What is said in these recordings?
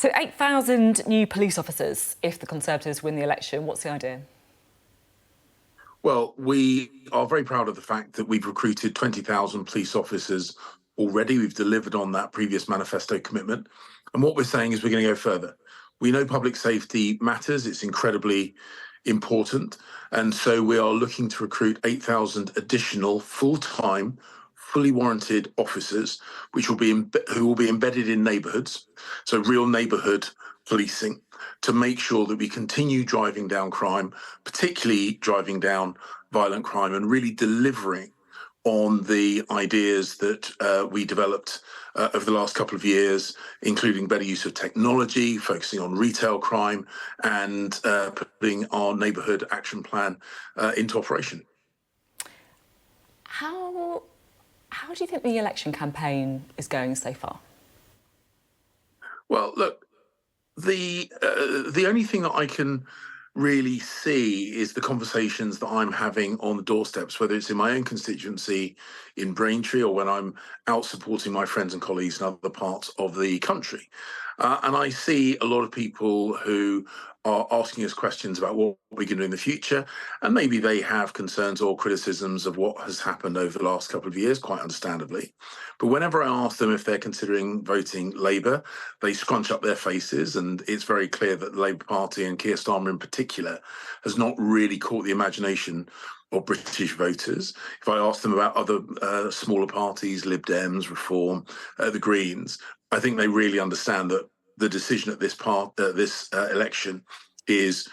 So 8,000 new police officers if the Conservatives win the election. What's the idea? Well, we are very proud of the fact that we've recruited 20,000 police officers already. We've delivered on that previous manifesto commitment. And what we're saying is we're going to go further. We know public safety matters. It's incredibly important. And so we are looking to recruit 8,000 additional full-time, fully warranted officers, who will be embedded in neighbourhoods. So real neighbourhood policing, to make sure that we continue driving down crime, particularly driving down violent crime, and really delivering on the ideas that we developed over the last couple of years, including better use of technology, focusing on retail crime, and putting our neighbourhood action plan into operation. How do you think the election campaign is going so far? Well, look, the only thing that I can really see is the conversations that I'm having on the doorsteps, whether it's in my own constituency in Braintree or when I'm out supporting my friends and colleagues in other parts of the country. And I see a lot of people who are asking us questions about what we can do in the future. And maybe they have concerns or criticisms of what has happened over the last couple of years, quite understandably. But whenever I ask them if they're considering voting Labour, they scrunch up their faces. And it's very clear that the Labour Party, and Keir Starmer in particular, has not really caught the imagination of British voters. If I ask them about other smaller parties, Lib Dems, Reform, the Greens, I think they really understand that the decision at this election is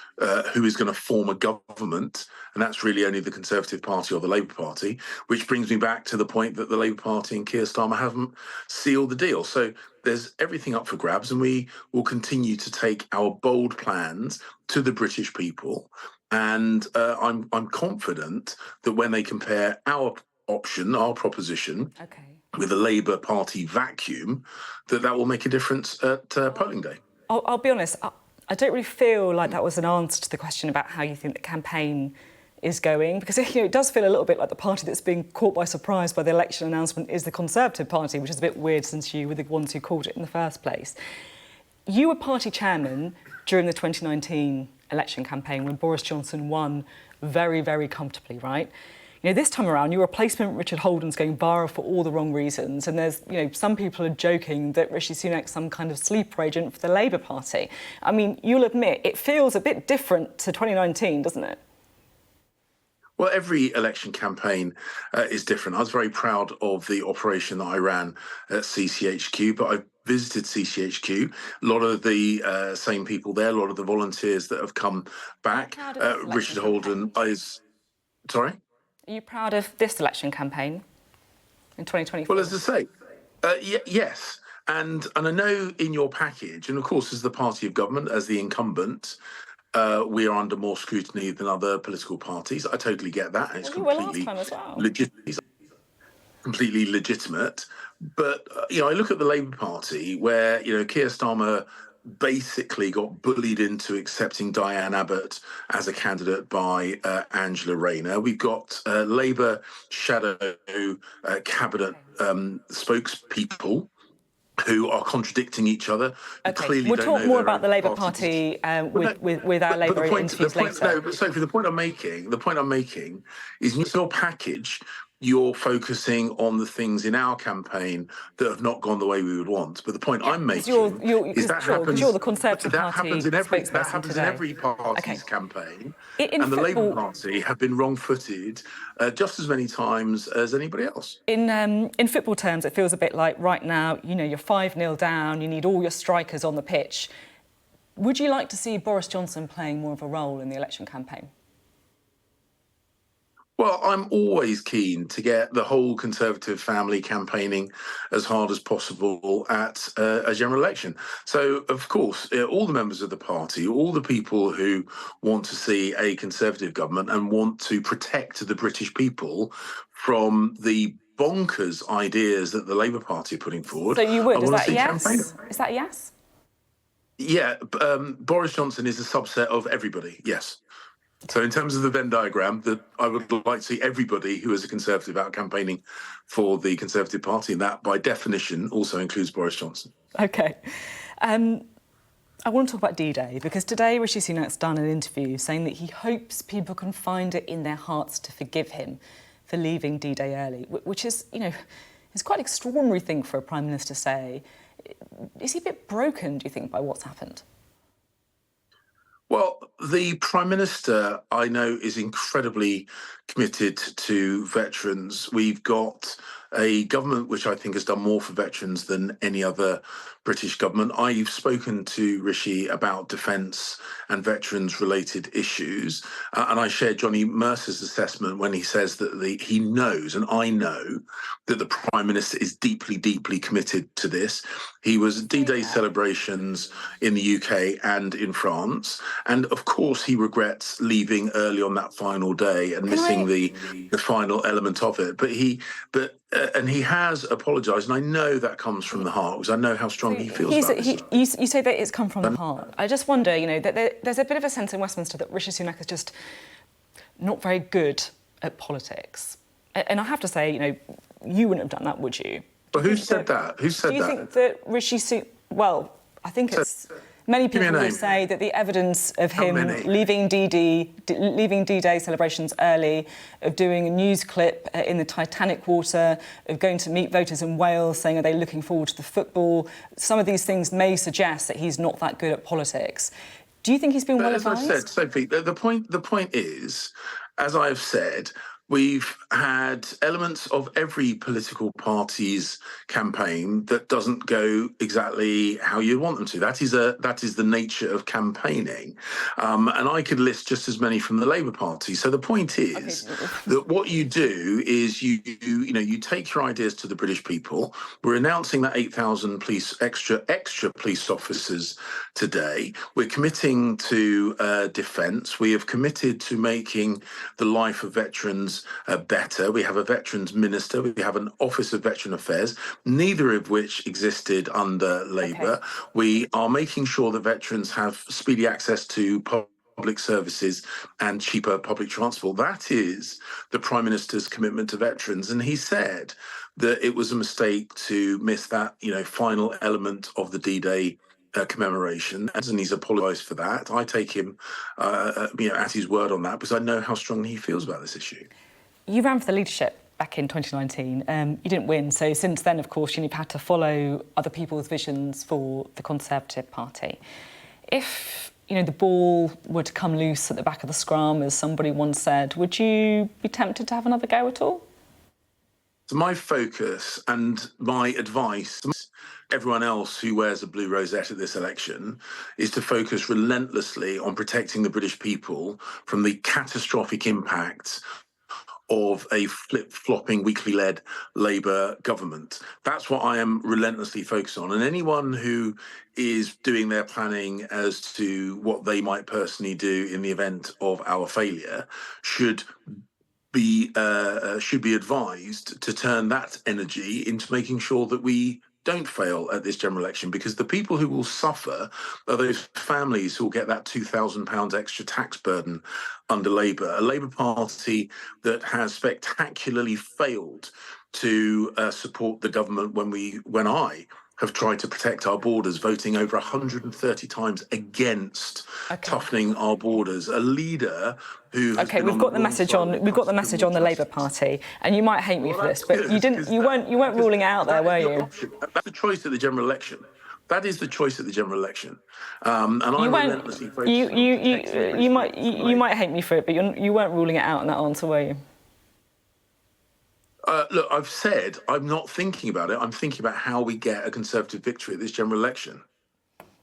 who is going to form a government, and that's really only the Conservative Party or the Labour Party, which brings me back to the point that the Labour Party and Keir Starmer haven't sealed the deal. So there's everything up for grabs, and we will continue to take our bold plans to the British people. And I'm confident that when they compare our option, our proposition, with a Labour Party vacuum, that will make a difference at polling day. I'll be honest, I don't really feel like that was an answer to the question about how you think the campaign is going, because it does feel a little bit like the party that's being caught by surprise by the election announcement is the Conservative Party, which is a bit weird since you were the ones who called it in the first place. You were party chairman during the 2019 election campaign when Boris Johnson won very, very comfortably, right? This time around, your replacement, Richard Holden's going viral for all the wrong reasons. And there's, some people are joking that Rishi Sunak's some kind of sleeper agent for the Labour Party. I mean, you'll admit, it feels a bit different to 2019, doesn't it? Well, every election campaign is different. I was very proud of the operation that I ran at CCHQ, but I visited CCHQ. A lot of the same people there, a lot of the volunteers that have come back. Richard Holden is... Sorry? Are you proud of this election campaign in 2024? Well, as I say, yes. And I know in your package, and of course, as the party of government, as the incumbent, we are under more scrutiny than other political parties. I totally get that. And it's completely legitimate. But, I look at the Labour Party where, Keir Starmer basically got bullied into accepting Diane Abbott as a candidate by Angela Rayner. We've got Labour shadow cabinet spokespeople who are contradicting each other. We'll talk more about the Labour Party with our Labour interviews later. No, but Sophie, the point I'm making is in your package, you're focusing on the things in our campaign that have not gone the way we would want. But the point I'm making is that happens. You're the Conservative Party that happens in every party's campaign. And the Labour Party have been wrong-footed just as many times as anybody else. In football terms, it feels a bit like right now, you're 5-0 down, you need all your strikers on the pitch. Would you like to see Boris Johnson playing more of a role in the election campaign? Well, I'm always keen to get the whole Conservative family campaigning as hard as possible at a general election. So, of course, all the members of the party, all the people who want to see a Conservative government and want to protect the British people from the bonkers ideas that the Labour Party are putting forward. So you would? Is that a yes? Is that a yes? Yeah, Boris Johnson is a subset of everybody, yes. So in terms of the Venn diagram, that I would like to see everybody who is a Conservative out campaigning for the Conservative Party, and that by definition also includes Boris Johnson. OK. I want to talk about D-Day because today Rishi Sunak's done an interview saying that he hopes people can find it in their hearts to forgive him for leaving D-Day early, which is, it's quite an extraordinary thing for a Prime Minister to say. Is he a bit broken, do you think, by what's happened? Well, the Prime Minister, I know, is incredibly committed to veterans. We've got a government which I think has done more for veterans than any other British government. I've spoken to Rishi about defence and veterans-related issues, and I share Johnny Mercer's assessment when he says that he knows, and I know, that the Prime Minister is deeply, deeply committed to this. He was at D-Day celebrations in the UK and in France, and of course he regrets leaving early on that final day and missing the final element of it. But he has apologised, and I know that comes from the heart because I know how strongly he feels about this. You say that it's come from the heart. I just wonder, that there's a bit of a sense in Westminster that Rishi Sunak is just not very good at politics. And I have to say, you wouldn't have done that, would you? But who said that? Who said that? Do you think that Rishi Sunak... Well, I think it's... Many people will say that the evidence of him leaving D-Day celebrations early, of doing a news clip in the Titanic water, of going to meet voters in Wales saying, are they looking forward to the football? Some of these things may suggest that he's not that good at politics. Do you think he's been well advised? As I said, Sophie, the point is, as I have said, we've had elements of every political party's campaign that doesn't go exactly how you want them to. That is the nature of campaigning, and I could list just as many from the Labour Party. So the point is that what you do is you take your ideas to the British people. We're announcing that 8,000 extra police officers today. We're committing to defence. We have committed to making the life of veterans better. We have a veterans minister. We have an Office of Veteran Affairs, neither of which existed under Labour. We are making sure that veterans have speedy access to public services and cheaper public transport. That is the Prime Minister's commitment to veterans. And he said that it was a mistake to miss that, final element of the D-Day commemoration, and he's apologised for that. I take him, at his word on that because I know how strongly he feels about this issue. You ran for the leadership back in 2019. You didn't win, so since then, of course, you've had to follow other people's visions for the Conservative Party. If the ball were to come loose at the back of the scrum, as somebody once said, would you be tempted to have another go at all? So my focus and my advice to everyone else who wears a blue rosette at this election is to focus relentlessly on protecting the British people from the catastrophic impacts of a flip-flopping, weakly-led Labour government. That's what I am relentlessly focused on. And anyone who is doing their planning as to what they might personally do in the event of our failure should be advised to turn that energy into making sure that we don't fail at this general election, because the people who will suffer are those families who will get that £2,000 extra tax burden under Labour, a Labour Party that has spectacularly failed to support the government when I have tried to protect our borders, voting over 130 times against toughening our borders. A leader who has been we've got the message on the Labour Party, and you might hate me for this, but you weren't ruling it out there, were you? That's the choice at the general election. That is the choice at the general election, and I'm relentlessly focused. You might hate me for it, but you weren't ruling it out in that answer, were you? Look, I've said I'm not thinking about it. I'm thinking about how we get a Conservative victory at this general election.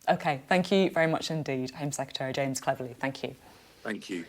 OK, thank you very much indeed, Home Secretary James Cleverly. Thank you. Thank you.